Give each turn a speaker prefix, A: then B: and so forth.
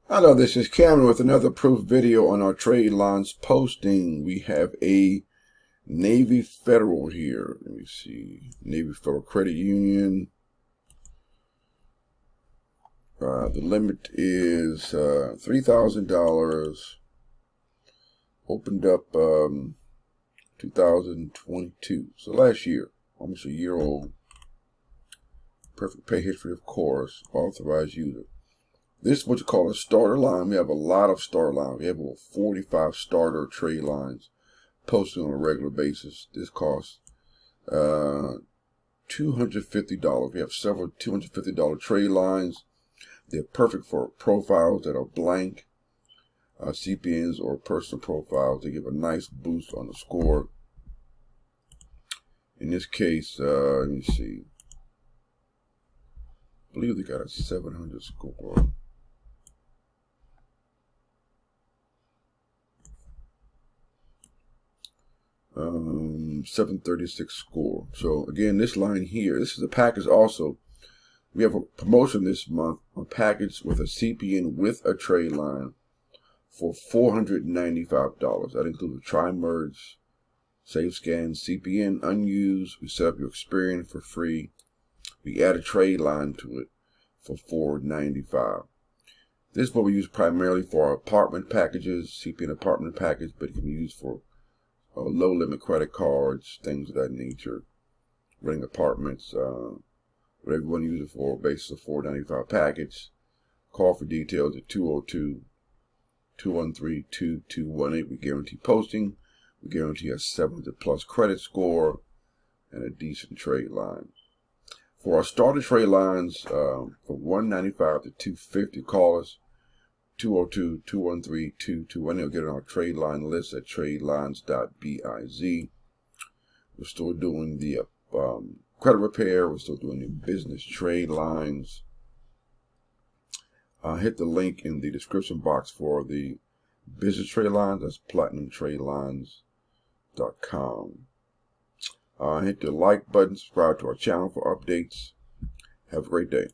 A: Hello, this is Cameron with another proof video on our trade lines posting. We have a Navy Federal here. Let me see. Navy Federal Credit Union. The limit is $3,000. Opened up 2022. So last year, almost a year old. Perfect pay history, of course. Authorized user. This is what you call a starter line. We have a lot of starter lines. We have over 45 starter trade lines posted on a regular basis. This costs $250. We have several $250 trade lines. They're perfect for profiles that are blank, CPNs or personal profiles. They give a nice boost on the score. In this case, let me see. I believe they got a 700 score. 736 score. So again, this line here, this is a package also. We have a promotion this month, a package with a CPN with a trade line for $495. That includes a tri-merge, save scan, CPN unused. We set up your Experian for free. We add a trade line to it for $495. This is what we use primarily for our apartment packages, CPN apartment package, but it can be used for low limit credit cards, things of that nature, renting apartments, whatever you want to use it for, basis of $495 package. Call for details at 202-213-2218. We guarantee posting. We guarantee a 700 plus credit score and a decent trade line. For our starter trade lines, from $195 to $250, call us 202-213-2218. You'll get on our trade line list at tradelines.biz. We're still doing the credit repair. We're still doing the business trade lines. Hit the link in the description box for the business trade lines. That's platinumtradelines.com. Hit the like button, subscribe to our channel for updates. Have a great day.